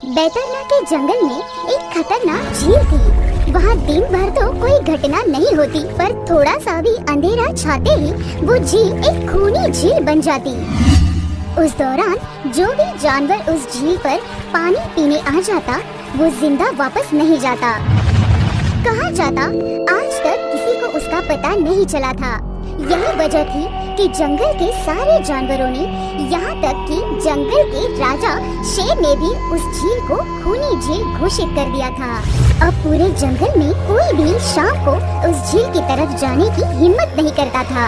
बैतरना के जंगल में एक खतरनाक झील थी। वहाँ दिन भर तो कोई घटना नहीं होती, पर थोड़ा सा भी अंधेरा छाते ही वो झील एक खूनी झील बन जाती। उस दौरान जो भी जानवर उस झील पर पानी पीने आ जाता, वो जिंदा वापस नहीं जाता। कहाँ जाता, आज तक किसी को उसका पता नहीं चला था। यही वजह थी कि जंगल के सारे जानवरों ने, यहाँ तक कि जंगल के राजा शेर ने भी उस झील को खूनी झील घोषित कर दिया था। अब पूरे जंगल में कोई भी शाम को उस झील की तरफ जाने की हिम्मत नहीं करता था।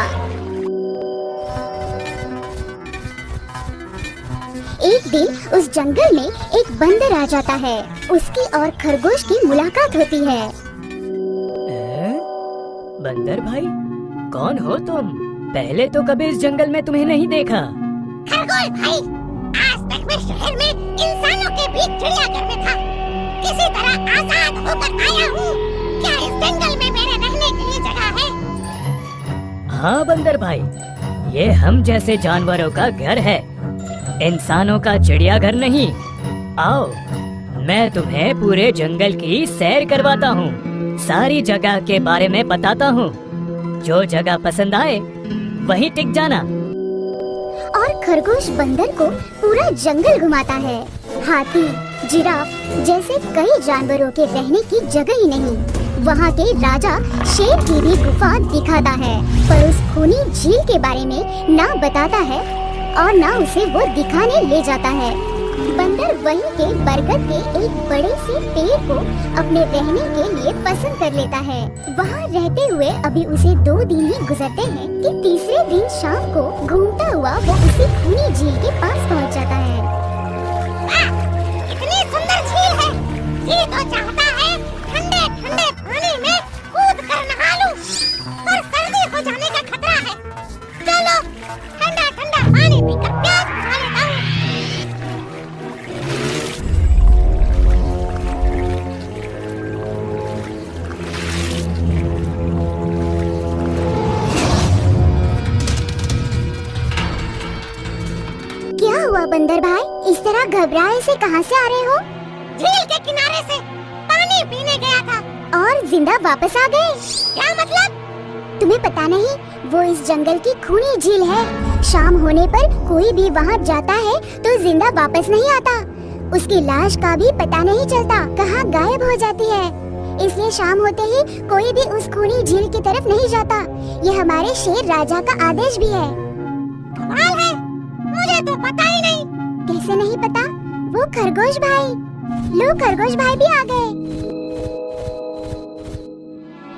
एक दिन उस जंगल में एक बंदर आ जाता है। उसकी और खरगोश की मुलाकात होती है। बंदर भाई, कौन हो तुम? पहले तो कभी इस जंगल में तुम्हें नहीं देखा। खरगोश भाई, आज तक मैं शहर में इंसानों के बीच चिड़ियाघर में था। किसी तरह आजाद होकर आया हूँ। क्या इस जंगल में मेरे रहने के लिए जगह है? हाँ बंदर भाई, ये हम जैसे जानवरों का घर है, इंसानों का चिड़ियाघर नहीं। आओ, मैं तुम्हें पूरे जंगल की सैर करवाता हूँ, सारी जगह के बारे में बताता हूँ। जो जगह पसंद आए वहीं टिक जाना। और खरगोश बंदर को पूरा जंगल घुमाता है। हाथी, जिराफ जैसे कई जानवरों के रहने की जगह ही नहीं। वहाँ के राजा शेर की भी गुफा दिखाता है, पर उस खूनी झील के बारे में ना बताता है और ना उसे वो दिखाने ले जाता है। बंदर वहीं के बरगद के एक बड़े से पेड़ को अपने रहने के लिए पसंद कर लेता है। वहाँ रहते हुए अभी उसे 2 दिन ही गुजरते हैं कि तीसरे दिन शाम को घूमता हुआ वो उसी खूनी झील के पास पहुँच जाता है। इतनी सुंदर झील है, ये तो चाहता है ठंडे ठंडे पानी में कूद कर नहा लूं, पर सर्दी हो जाने का खतरा है। चलो ठंडा ठंडा पानी पीकर प्यास बुझा लेता हूँ। क्या हुआ बंदर भाई, इस तरह घबराए से कहाँ से आ रहे हो? झील के किनारे से पानी पीने गया था। और जिंदा वापस आ गए? क्या मतलब? तुम्हें पता नहीं, वो इस जंगल की खूनी झील है। शाम होने पर कोई भी वहाँ जाता है तो जिंदा वापस नहीं आता। उसकी लाश का भी पता नहीं चलता, कहाँ गायब हो जाती है। इसलिए शाम होते ही कोई भी उस खूनी झील की तरफ नहीं जाता। ये हमारे शेर राजा का आदेश भी है। कमाल है, मुझे तो पता ही नहीं। कैसे नहीं पता? वो खरगोश भाई, लो खरगोश भाई भी आ गए।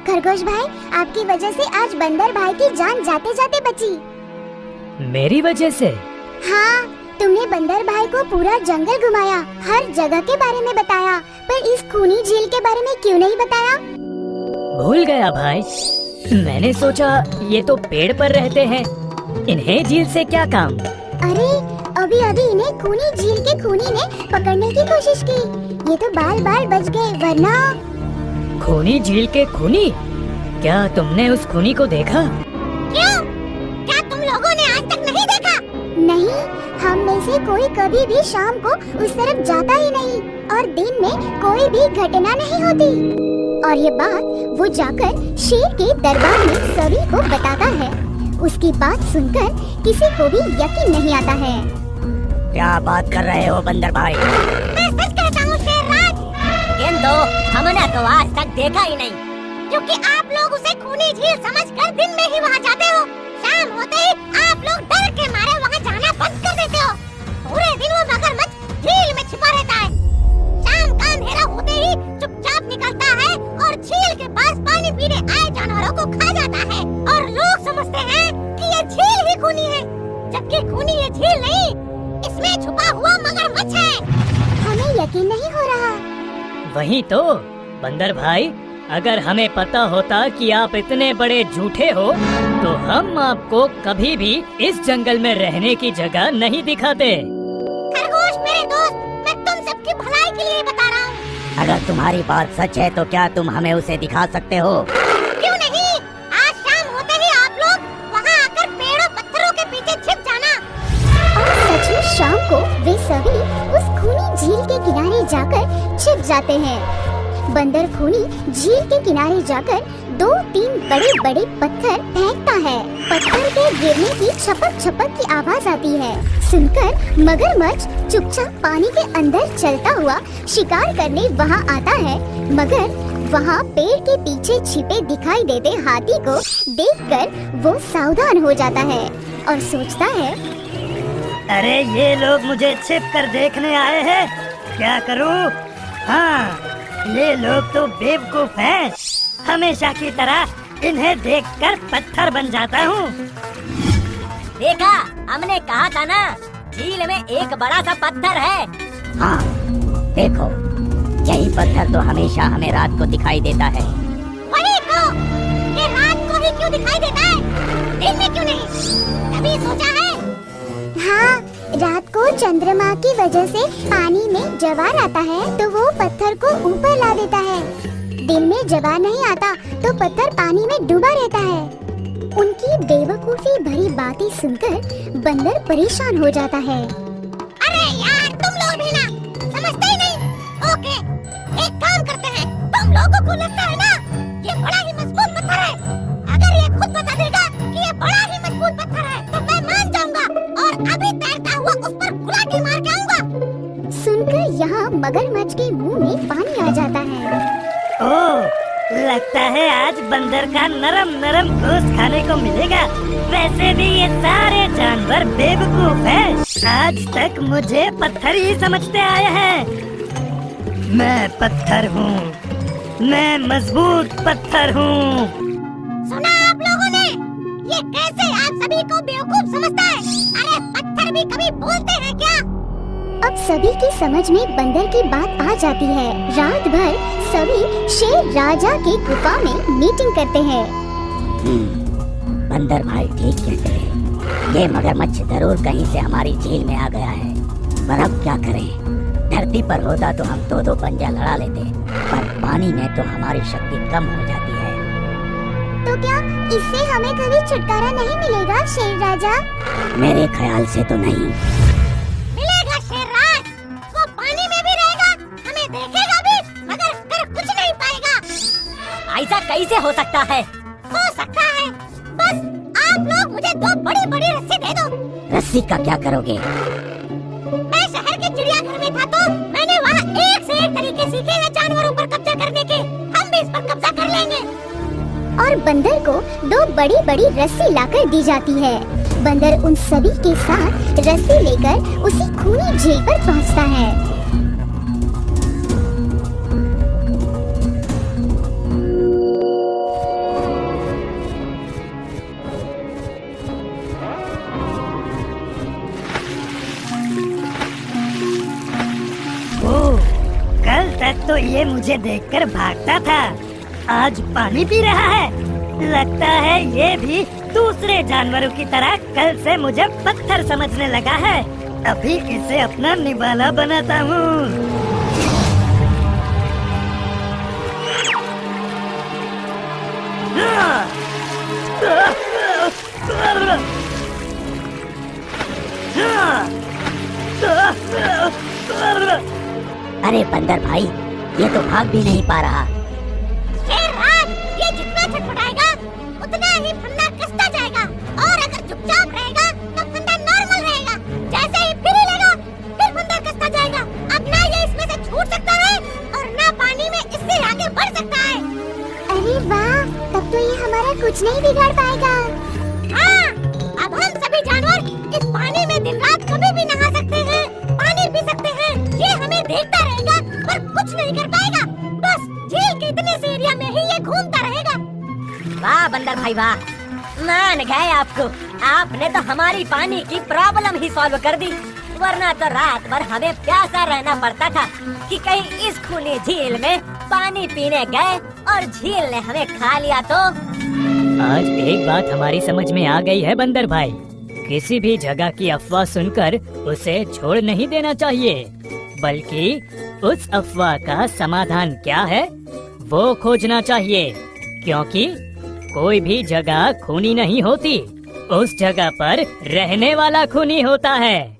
खरगोश भाई, आपकी वजह से आज बंदर भाई की जान जाते जाते बची। मेरी वजह से? हाँ, तुमने बंदर भाई को पूरा जंगल घुमाया, हर जगह के बारे में बताया, पर इस खूनी झील के बारे में क्यों नहीं बताया? भूल गया भाई, मैंने सोचा ये तो पेड़ पर रहते हैं, इन्हें झील से क्या काम। अरे अभी अभी इन्हें खूनी झील के खूनी ने पकड़ने की कोशिश की, ये तो बाल बाल बच गए, वरना। खूनी झील के खूनी? क्या तुमने उस खूनी को देखा? क्यों? क्या तुम लोगों ने आज तक नहीं देखा? नहीं, हम में से कोई कभी भी शाम को उस तरफ जाता ही नहीं, और दिन में कोई भी घटना नहीं होती। और ये बात वो जाकर शेर के दरबार में सभी को बताता है। उसकी बात सुनकर किसी को भी यकीन नहीं आता है। क्या बात कर रहे हो बंदर भाई? मैं सच कहता हूँ शेरराज, किंतु हमने तो आज तक देखा ही नहीं। क्योंकि आप लोग उसे खूनी झील समझकर दिन में ही वहाँ जाते हो। शाम होते ही आप लोग डर के मारे वहाँ जाना बंद कर देते हो। पूरे दिन वो मगरमच्छ झील में छिपा रहता है। शाम का अंधेरा होते ही चुपचाप निकलता है और झील के पास पानी पीने आए जानवरों को खा जाता है। और लोग समझते हैं कि ये झील ही खूनी है, जबकि खूनी ये झील नहीं, इसमें छुपा हुआ मगरमच्छ है। हमें यकीन नहीं हो रहा। वही तो बंदर भाई, अगर हमें पता होता कि आप इतने बड़े झूठे हो, तो हम आपको कभी भी इस जंगल में रहने की जगह नहीं दिखाते। खरगोश मेरे दोस्त, मैं तुम सबकी भलाई के लिए बता रहा हूँ। अगर तुम्हारी बात सच है तो क्या तुम हमें उसे दिखा सकते हो? क्यों नहीं? आज शाम होते ही आप लोग वहाँ आकर पेड़ों पत्थरों के पीछे छिप जाना। और सच में शाम को वे सभी उस खूनी झील के किनारे जाकर छिप जाते हैं। बंदर खूनी झील के किनारे जाकर 2-3 बड़े बड़े पत्थर फेंकता है। पत्थर के गिरने की छपक छपक की आवाज आती है। सुनकर मगरमच्छ चुपचाप पानी के अंदर चलता हुआ शिकार करने वहाँ आता है, मगर वहाँ पेड़ के पीछे छिपे दिखाई देते हाथी को देखकर वो सावधान हो जाता है और सोचता है, अरे ये लोग मुझे छिप कर देखने आए हैं, क्या करूं? हाँ, ये लोग तो बेवकूफ हैं। हमेशा की तरह इन्हें देखकर पत्थर बन जाता हूँ। देखा, हमने कहा था ना, झील में एक बड़ा सा पत्थर है। हाँ, देखो, यही पत्थर तो हमेशा हमें रात को दिखाई देता है। वही तो, ये रात को ही क्यों दिखाई देता है, दिन में क्यों नहीं? कभी सोचा है? हाँ, रात को चंद्रमा की वजह से पानी में ज्वार आता है तो वो पत्थर को ऊपर ला देता है। दिन में ज्वार नहीं आता तो पत्थर पानी में डूबा रहता है। उनकी बेवकूफी भरी बातें सुनकर बंदर परेशान हो जाता है। अरे यार, तुम लोग भी ना समझते ही नहीं। ओके, एक काम करते हैं, तुम लोगों को लगता है ना ये बड़ा ही मजबूत पत्थर है। अगर ये खुद बता देगा कि ये बड़ा ही मजबूत पत्थर है तो मैं मान जाऊंगा और अभी तैरता हुआ उस पर गुलाटी मार के आऊंगा। सुनकर यहाँ मगरमच्छ के मुंह में पानी आ जाता है। ओह, लगता है आज बंदर का नरम नरम गोश्त खाने को मिलेगा। वैसे भी ये सारे जानवर बेवकूफ हैं। आज तक मुझे पत्थर ही समझते आए हैं। मैं पत्थर हूँ, मैं मजबूत पत्थर हूँ। सुना आप लोगों ने? ये कैसे आप सभी को बेवकूफ समझता है? अरे पत्थर भी कभी बोलते हैं क्या? अब सभी की समझ में बंदर की बात आ जाती है। रात भर सभी शेर राजा की गुफा में मीटिंग करते हैं। बंदर भाई ठीक कहते हैं, ये मगरमच्छ जरूर कहीं से हमारी झील में आ गया है। पर अब क्या करें? धरती पर होता तो हम दो पंजा लड़ा लेते, पर पानी में तो हमारी शक्ति कम हो जाती है। तो क्या इससे हमें कभी छुटकारा नहीं मिलेगा शेर राजा? मेरे ख्याल से तो नहीं। मिलेगा शेरराज, वो पानी में भी रहेगा, हमें देखेगा भी, मगर कर कुछ नहीं पाएगा। ऐसा कैसे हो सकता है? हो सकता है, बस आप लोग मुझे 2 बड़ी-बड़ी रस्सी दे दो। रस्सी का क्या करोगे? मैं शहर के चिड़ियाघर में था तो मैंने वहाँ एक से एक तरीके सीखे हैं जानवरों पर कब्जा करने के। हम भी इस पर कब्जा कर लेंगे। और बंदर को 2 बड़ी बड़ी रस्सी लाकर दी जाती है। बंदर उन सभी के साथ रस्सी लेकर उसी खूनी झील पर पहुंचता है। कल तक तो ये मुझे देखकर भागता था, आज पानी पी रहा है। लगता है ये भी दूसरे जानवरों की तरह कल से मुझे पत्थर समझने लगा है। अभी इसे अपना निवाला बनाता हूँ। अरे बंदर भाई, ये तो भाग भी नहीं पा रहा। शेरराज, ये जितना छटपटाएगा उतना ही फंदा कसता जाएगा, और अगर चुपचाप रहेगा तो फंदा नॉर्मल रहेगा। जैसे ही फिर हिलेगा फिर फंदा कसता जाएगा। अब ना ये इसमें से छूट सकता है और ना पानी में इससे आगे बढ़ सकता है। अरे वाह, तब तो ये हमारा कुछ नहीं बिगाड़ पाएगा। हाँ, अब हम सभी जानवर इस पानी में दिन रात कभी भी नहा सकते हैं, पानी पी सकते हैं। ये हमें देखता रहेगा पर कुछ नहीं कर पाएगा। बस झील के इतने से एरिया में ही ये घूमता रहेगा। वाह बंदर भाई वाह, मान गए आपको। आपने तो हमारी पानी की प्रॉब्लम ही सॉल्व कर दी, वरना तो रात भर हमें प्यासा रहना पड़ता था कि कहीं इस खूनी झील में पानी पीने गए और झील ने हमें खा लिया तो। आज एक बात हमारी समझ में आ गई है बंदर भाई, किसी भी जगह की अफवाह सुनकर उसे छोड़ नहीं देना चाहिए, बल्कि उस अफवाह का समाधान क्या है वो खोजना चाहिए। क्योंकि कोई भी जगह खूनी नहीं होती, उस जगह पर रहने वाला खूनी होता है।